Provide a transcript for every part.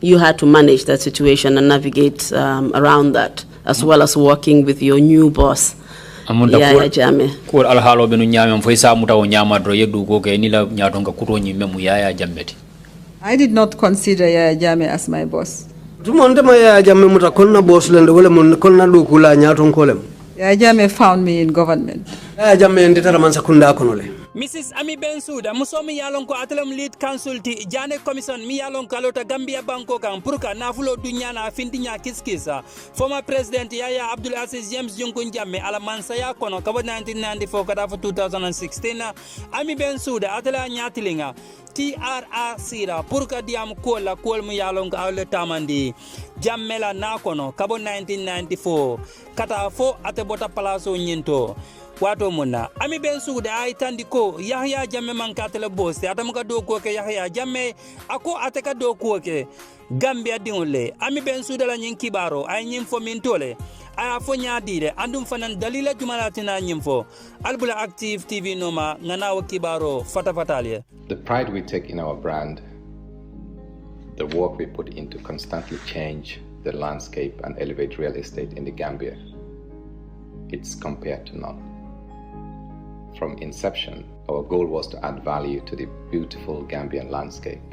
you had to manage that situation and navigate around that, as well as working with your new boss. Yeah, Jammeh. Ko alhalo benu nyame mfo isa muta o nyama dro yedu ko ke ni la nyatonga kuto nyime mu Yaya Jammeh. I did not consider Yaya Jammeh as my boss. Tumonde ma Yaya Jammeh muta konna boss lende wala mon konna do kula nyaton kolem. Yaya Jammeh found me in government. Yaya Jammeh nditara man sakunda konole. Mrs. AMIE Bensouda musomi yalon ko atelem lead council ti jane commission mi yalon ko alota Gambia banko kan purka nafulo dunyana findinya kiskisa former president Yaya Abdul Aziz James Jonkun Jammeh ala mansaya kono kabo 1994 kada fo 2016 AMIE Bensouda atela nyatilinga TRRC ra purka diam kola kol mu yalon ko awle tamandi Jammeh la na kono kabo 1994 kata fo ate bota palaso nyinto wato muna AMIE Bensouda ay tandiko Yahya Jammeh mankatele boss atamuka do ko ke Yahya Jammeh ako ateka do ko ke Gambia dingole AMIE Bensouda la nyin kibaro ay nyim fo min tole ay fo nyaadire andum fanan dalila jumalatina nyim fo albula active TV noma nganawo kibaro fata fataliye. The pride we take in our brand, the work we put into constantly change the landscape and elevate real estate in the Gambia, it's compared to none. From inception, our goal was to add value to the beautiful Gambian landscape.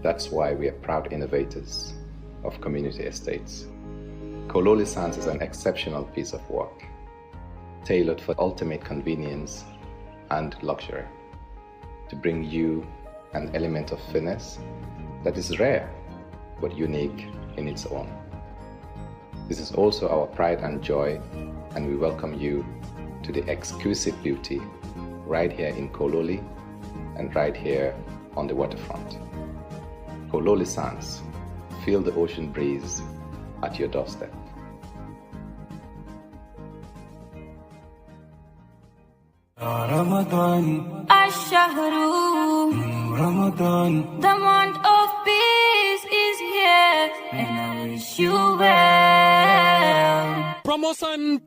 That's why we are proud innovators of community estates. Kololi Sands is an exceptional piece of work, tailored for ultimate convenience and luxury, to bring you an element of finesse that is rare but unique in its own. This is also our pride and joy, and we welcome you to the exquisite beauty right here in Kololi and right here on the waterfront. Kololi Sands, feel the ocean breeze at your doorstep. Ramadan, Ash-Shahru, Ramadan, the month of peace is here, and I wish you well. Promotion.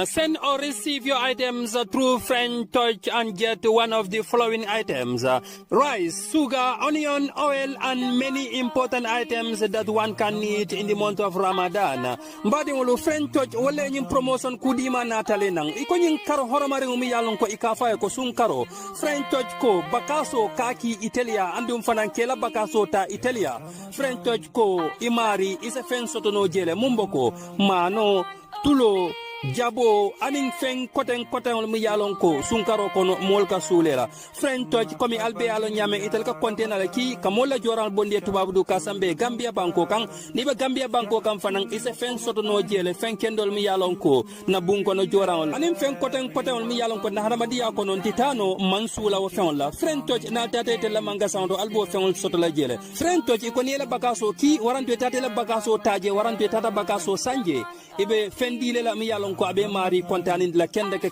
Send or receive your items through French Touch and get one of the following items: rice, sugar, onion, oil, and many important items that one can need in the month of Ramadan. Mbadi wolo French Touch wole nyim promotion kudima natale nang iko nyin karo horomari umi yalon ko ikafa ko sun karo French Touch ko bakaso kaki Italia andum fanan kela bakaso ta Italia French Touch ko imari isa fen sotono jele mumboko mano tulo jabo aning feng koten mu yalon ko sunkaro kono molka sulela French Touch komi albe yalon nyame itel ka kontena la ki kamola joral bonde tubabu du kasambe Gambia banko kan nibe Gambia banko kan fanan ise feng soto no jele feng kendol mi yalon ko na bunko no joral aning feng koten mu yalon ko na haramadiya ko non titano mansula wo feng la French Touch na tate la manga sando albo feng soto la jele French Touch ko ni la bakaso ki waranto tate la bakaso taje waranto tata bakaso sanje ibe fendile la mi yalon ko abe mari kontanin la kendeke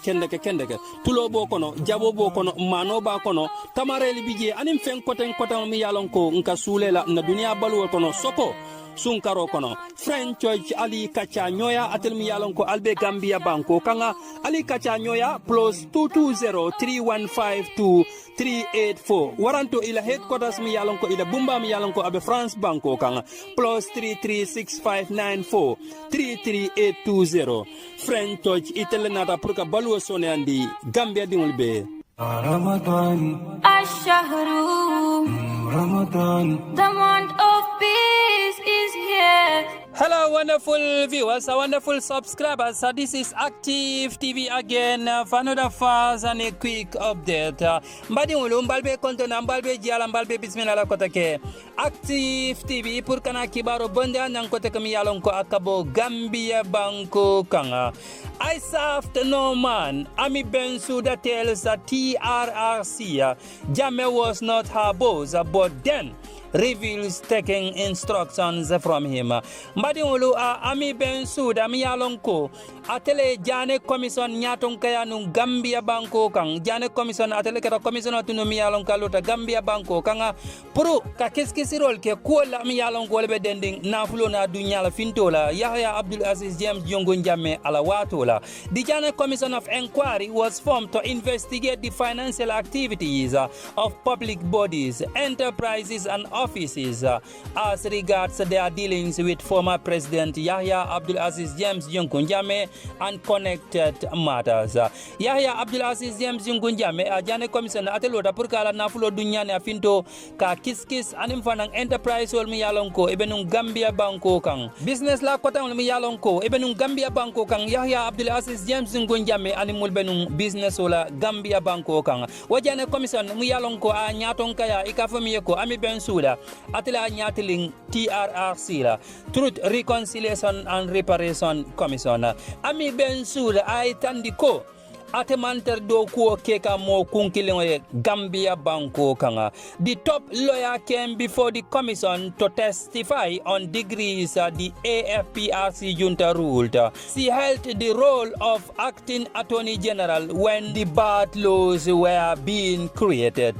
tulo bo kono jabo bo kono mano ba kono tamareli bije anim fen koten mi yalon ko nka sulela na dunia balu kono soko sunkaro kono French Touch ali kacha nyoya atelmi yalon ko albe Gambia banko kanga ali kacha nyoya plus 220315238 waranto ila headquarters mi yalon ko ila bumba mi yalon ko abe France banko kanga plus 336594338820 French Touch itele nata purka baluo sone andi Gambia dingul be Ramadan Ash-Shahru Ramadan, the month of peace is here. Hello, wonderful viewers, wonderful subscribers. This is Active TV again for another fast and a quick update. Mbadi ngulu mbalbe kontona mbalbe jiala mbalbe bismillah la kotake. Active TV pour kana kibaro bonde nang kotake mi yalon ko akabo Gambia banko kanga. I served no man. AMIE Bensouda tells the TRRC Jammeh was not her boss, but then reveals taking instructions from him. Mbadi ngulu AMIE Bensouda mi yalon ko atele jane commission nyaton kaya nun Gambia banko kang jane commission atele kata commission atunu mi yalon kalota Gambia banko kanga puru ka keskisirol ke kola mi yalon ko lebe dending na fulo na dunya la fintola Yahya Abdul Aziz James Jonkun Jammeh ala watola. The Jane Commission of Inquiry was formed to investigate the financial activities of public bodies, enterprises and offices as regards their dealings with former President Yahya Abdul Aziz James Jonkun Jammeh and connected matters. Yahya Abdul Aziz James Jonkun Jammeh jane commission atelota pour kala nafulo dunyane afinto ka kiskis anim fanang enterprise wol mi yalonko ebenun Gambia banko kan business la kota wol mi yalonko ebenun Gambia banko kan Yahya Abdul Aziz James Jonkun Jammeh animul benun business wala Gambia banko kan wajane commission mi yalonko a nyaton kaya ikafamiye ko AMIE Bensouda atela nyatiling TRRC la Truth Reconciliation and Reparation Commission AMIE Bensouda ay tandiko atemanter do ko keka mo kunkilingo Gambia banko kanga. The top lawyer came before the commission to testify on degrees the AFPRC junta ruled. She held the role of acting attorney general when the bad laws were being created.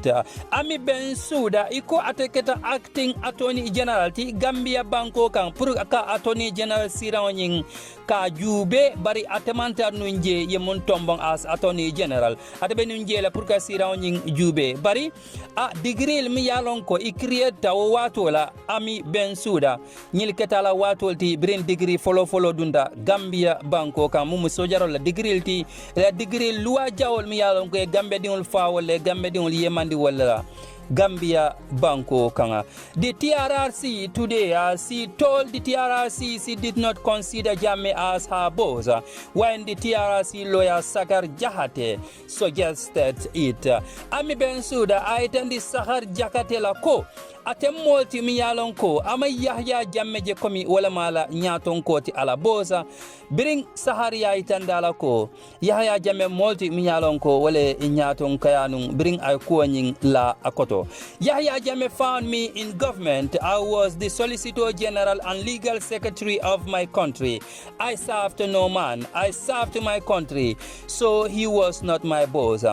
AMIE Bensouda iko ateketa acting attorney general ti Gambia banko kang pur ka attorney general sirawnying ka jube bari atemanter nunje yemun tombong as attorney general atabe nunje la pour ka sirawnying jube bari a degree mi yalon ko ikrieta o watola AMIE Bensouda nyil ketala watol ti brin degree follow dunda Gambia banko kam mum sojaro la degree luwa jawol mi yalon ko Gambia dingol fawole Gambia dingol yemandi wala Gambia banko kanga. The TRRC today, she told the TRRC she did not consider Jammeh as her boss when the TRRC lawyer Sakar Jahate suggested it. AMIE Bensouda aitan di Sakar Jahate la ko atem molti mi yalon ko ama Yahya Jammeh je komi wala mala nyaton ko ti ala bosa bring Saharia itandala ko Yahya Jammeh molti mi yalon ko wala nyaton kayanun bring ay ko nyin la akoto. Yahya Jammeh found me in government. I was the Solicitor General and Legal Secretary of my country. I served no man. I served my country. So he was not my boss.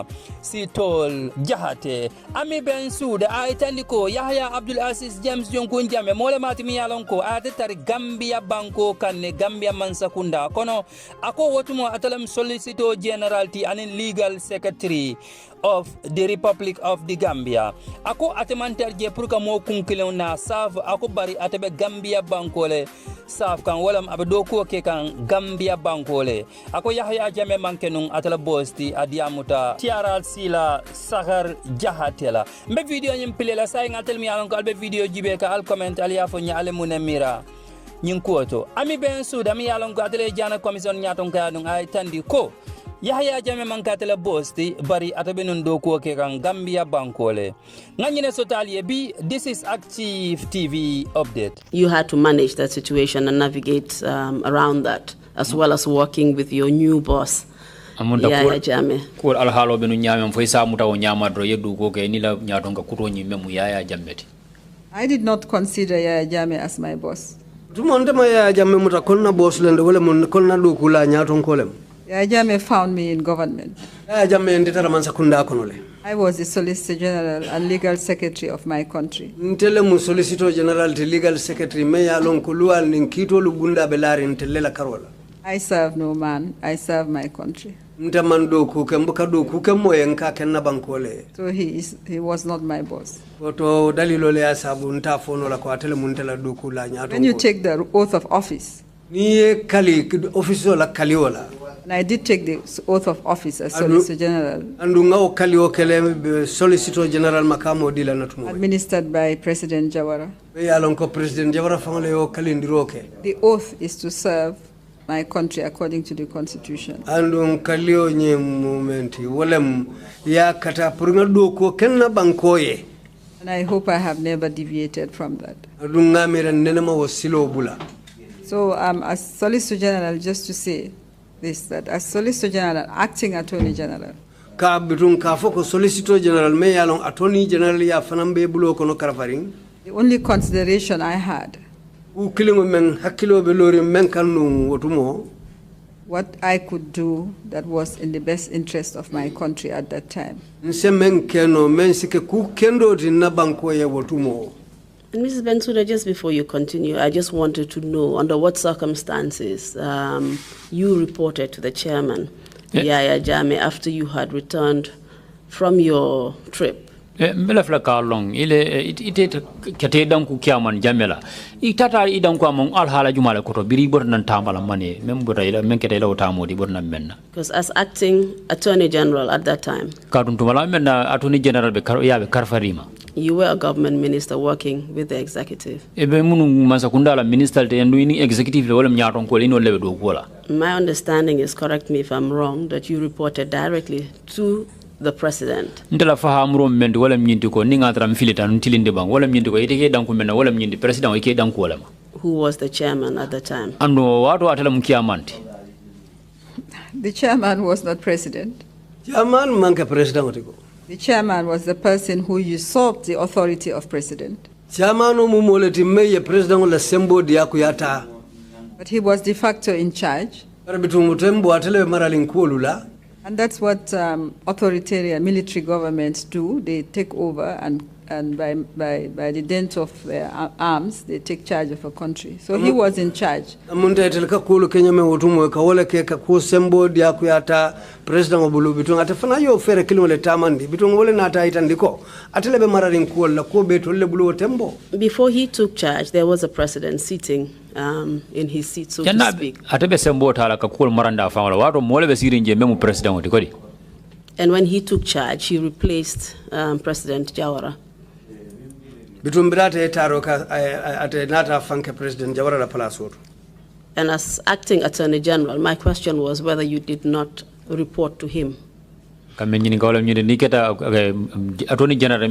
She told Jahate. AMIE Bensouda aitandiko Yahya Abdul Aziz James Jonkun Jammeh mole matimi yalonko atetari Gambia banko kanne Gambia mansakunda kono ako wotumo atalam Solicitor General ti anin Legal Secretary of the Republic of the Gambia. Ako atemanter je pour ka mo kunkilon na save ako bari atebe Gambia bankole save kan walam abdo ko ke kan Gambia bankole. Ako Yahya Jammeh mankenung atala bosti adiamuta TRRC la Sakar Jahatela. Mbe video nyim pile la say ngatel mi alon ko albe video jibe ka al comment aliya fo nya ale munemira nyin kuoto. AMIE Bensouda mi alon ko atele jana commission nyaton ka dum ay tandi ko Yahya Jammeh mankatela bosti bari atabenun doko ke kan Gambia bankole nganyine sotali bi. This is Active TV update. You had to manage that situation and navigate around that as well as working with your new boss. Yahya Jammeh ko alhalo benu nyame fo isa muta o nyama dro yedu ko ke ni la nyatonga kuto nyime mu Yahya Jammeh. I did not consider Yahya Jammeh as my boss. Tumonde ma Yahya Jammeh muta konna boss lende wala mun konna do kula nyaton kolem. Yahya Jammeh found me in government. Yahya Jammeh nditara man sakunda konole. I was the Solicitor General and Legal Secretary of my country. Ntele mu Solicitor General the Legal Secretary me yalon ko luwal nin kito lu bunda be lari ntele la karola. I serve no man. I serve my country. Ntamando ku kembuka do ku kemo yenka kenna bankole. So he was not my boss. Oto dalilo le asabu nta fono la ko atele muntela do ku la nyato. When you take the oath of office. Ni kali office la kaliola. And I did take the oath of office as Solicitor General. Andunga kalio kele Solicitor General makamo dila natumo. Administered by President Jawara. Yalonko President Jawara fangole o kalindiroke. The oath is to serve my country according to the constitution. Andung kalio nye momenti wolem ya kata purunga do ko kenna bankoye. And I hope I have never deviated from that. Andunga mera nenema wasilo bula. So as Solicitor General, just to say this, that as Solicitor General, acting Attorney General. Ka bitun ka foko Solicitor General me yalon Attorney General ya fanambe bulo kono karfaring. The only consideration I had, what I could do that was in the best interest of my country at that time. And Mrs. Bensouda, just before you continue, I just wanted to know under what circumstances you reported to the chairman, Yahya Jammeh, after you had returned from your trip mbela fla ka long ile ite kete dan ku kiaman jamela itata idan ku amon al hala jumala ko to biri bor nan tambala mane mem bota ila men kete ila tamodi bor nan menna because as acting attorney general at that time ka dum tumala menna attorney general be kar yabe karfarima you were a government minister working with the executive ebe munu masakunda la minister te ndu ni executive le wala nyaton ko lino lebe do kola my understanding is, correct me if I'm wrong, that you reported directly to the president. Ndela fahamro mende wala mnyindi ko ninga tra mfilita ntilinde bang wala mnyindi ko iteke danku mena wala mnyindi president wike danku wala who was the chairman at the time? Ando watu atela mkiamanti. The chairman was not president. Chairman manka president otiko. The chairman was the person who usurped the authority of president. Chairman mumoleti meye president la sembo diaku yata. But he was de facto in charge. And that's what authoritarian military governments do. They take over and by the dint of their arms, they take charge of a country. So he was in charge. Before he took charge, there was a president sitting in his seat, so to speak. And when he took charge, he replaced President Jawara. And as acting Attorney General, my question was whether you did not report to him. Attorney General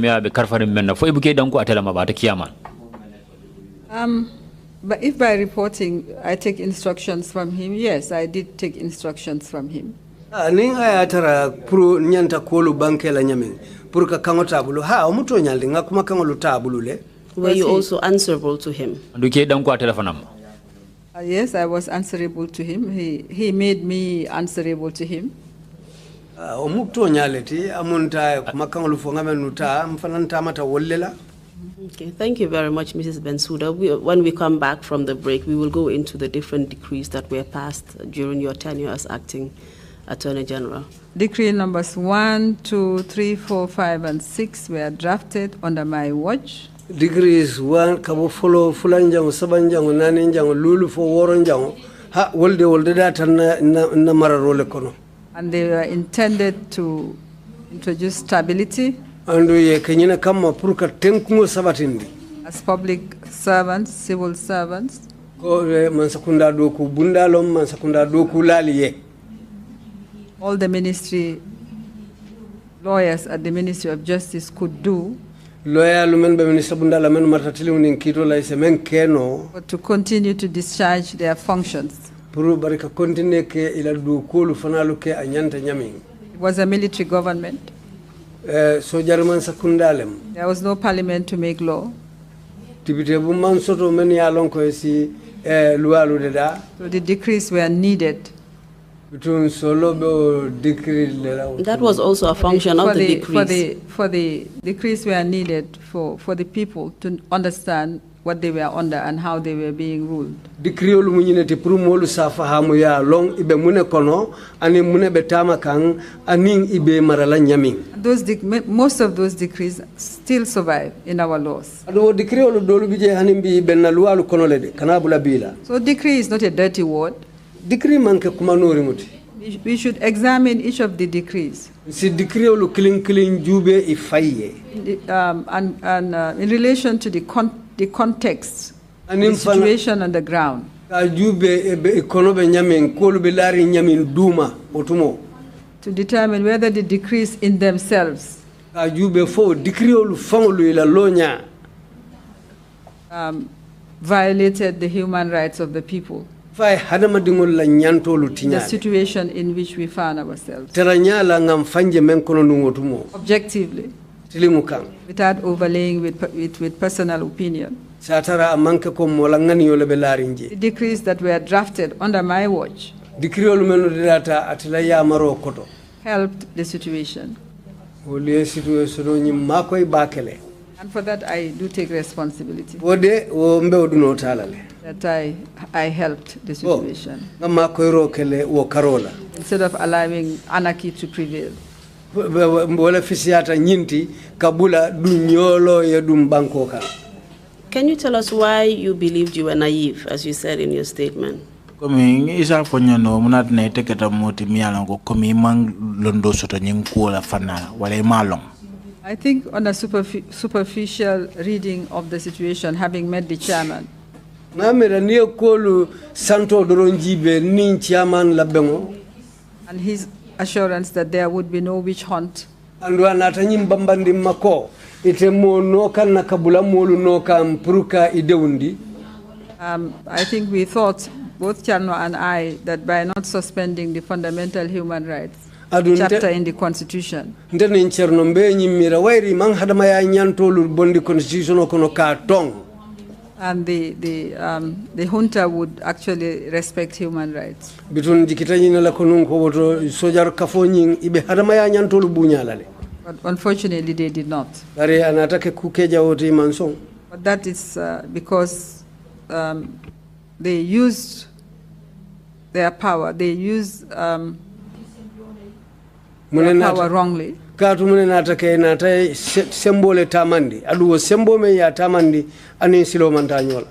but if by reporting I take instructions from him, yes, I did take instructions from him. Were you also answerable to him? Yes, I was answerable to him. He made me answerable to him. Okay, thank you very much, Mrs. Bensouda. When we come back from the break, we will go into the different decrees that were passed during your tenure as acting Attorney General. Decree numbers 1, 2, 3, 4, 5, and 6 were drafted under my watch. Decrees 1, kabo follow fulanjang, sabanjang, naninjang, lulu for waranjang, ha wolde data na mararole kono. And they were intended to introduce stability. Andu ye kenyina kama puruka tenkumo sabatindi. As public servants, civil servants. Ko mansakunda doku bundalom, mansakunda doku laliye. All the ministry lawyers at the Ministry of Justice could do. Lawyer lumen be minister bundala men martatili unin kito la ise men keno. But to continue to discharge their functions. Puru barika continue ke ila du kolu fanalu ke anyanta nyami. It was a military government. So German sakundalem. There was no parliament to make law. Tibite bu man soto men ya lonko esi lualu deda. So the decrees were needed. That was also a function of the decrees. For the decrees were needed for the people to understand what they were under and how they were being ruled. Decreeolu munyine ti pour molu safa hamu ya long ibe mune kono ani mune betama kang aning ibe marala nyami. Most of those decrees still survive in our laws. Ado decreeolu dolu bije hanimbi benna lualu kono lede kanabula bila. So decree is not a dirty word. Decree manke kumanori muti. We should examine each of the decrees. Si decreeolu clean jube ifaye. And in relation to the context, the situation on the ground. To determine whether the decrees in themselves violated the human rights of the people. The situation in which we found ourselves. Objectively. Without overlaying with personal opinion. The decrees that were drafted under my watch helped the situation. And for that I do take responsibility. That I helped the situation. Instead of allowing anarchy to prevail. wala fisiata nyinti kabula dunyolo ya dumbankoka. Can you tell us why you believed you were naive, as you said in your statement? Komi isa fonyano munat na iteketa moti mialango komi mang londo soto nyinkuola fana wale malong. I think on a superficial reading of the situation, having met the chairman, Namira niyo kolu santo doronjibe nin chairman labengo. and his assurance that there would be no witch hunt. Andwa natanyim bambandi mako ite mo noka na kabula molu noka mpruka ideundi. I think we thought, both Charno and I, that by not suspending the fundamental human rights chapter in the Constitution, ndene ncherno mbe nyimira wairi mang hadama ya nyantolu bondi constitution okono ka tong. and the junta would actually respect human rights. Bitun jikitani na la konunko woto sojar kafonyin ibe hadama ya nyantolu bunyalale. But unfortunately, they did not. Are anatake kukeja wote mansong. But that is because they used their power. They used their power wrongly. Katu mune natake natai sembole tamandi. Aduwo sembo me ya tamandi ani silo mantanyola.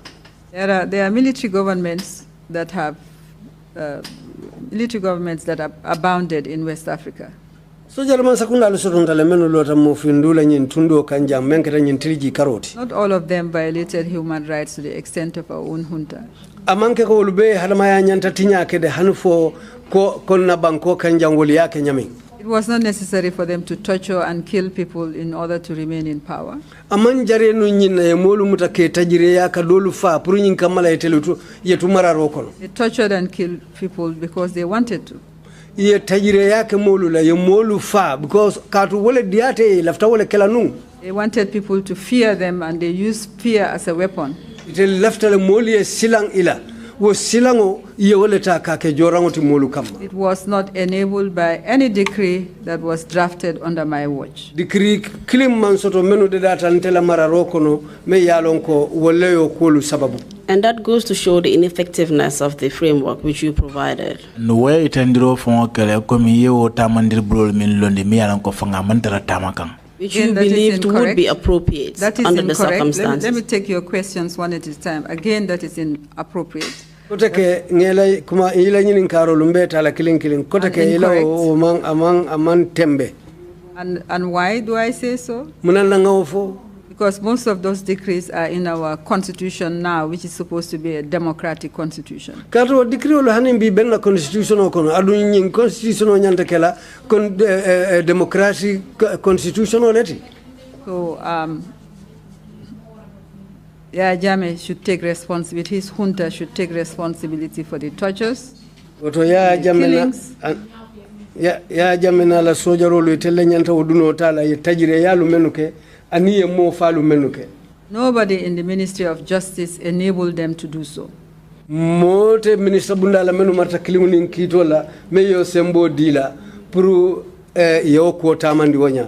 There are military governments that have abounded in West Africa. So German sakunda lusotonta lemeno lota mofindula nyin tundo kanja menketa nyin tiliji karoti. Not all of them violated human rights to the extent of our own junta. Amanke ko lube hadama ya nyanta tinya kede hanfo ko konna banko kanja ngoli yake nyame. It was not necessary for them to torture and kill people in order to remain in power. Aman jare no nyina e molu mutake tajire ya ka dolu fa pour nyin kamala etelutu yetu mararo kono. They tortured and killed people because they wanted to. Ye tajire yake molu la ye molu fa because katu wole diate lafta wole kela nu. They wanted people to fear them and they used fear as a weapon. Ite lafta le molu ye silang ila. Wo silango ye wole ta kake jorango ti molu kam. It was not enabled by any decree that was drafted under my watch. Decree kilim man soto menu de data ntela mararo kono me yalonko wole yo kolu sababu. And that goes to show the ineffectiveness of the framework which you provided. No way itandiro fon kele komi yewo tamandir brol min londe mi yalan ko fanga mantara tamakan. Which you believed would be appropriate under the circumstances. Let me take your questions one at a time. Again, that is inappropriate. Kotake ngela kuma ila nyini karo lumbe tala killing kotake ila amang tembe. And why do I say so? Munanda ngawfo. Because most of those decrees are in our constitution now, which is supposed to be a democratic constitution. Kato decree olo hanin bi benna constitution okono adu nyin constitution o nyanta kala kon democratic constitution oleti. So JAMMEH should take responsibility. His junta should take responsibility for the tortures, killings. JAMMEH na la sojaro lo telle nyanta oduno tala ye tajire yalu menuke. Nobody in the Ministry of Justice enabled them to do so. Mote minister bundala menu marta kilimu kitola meyo sembo dila puru yo ko tamandi wonya.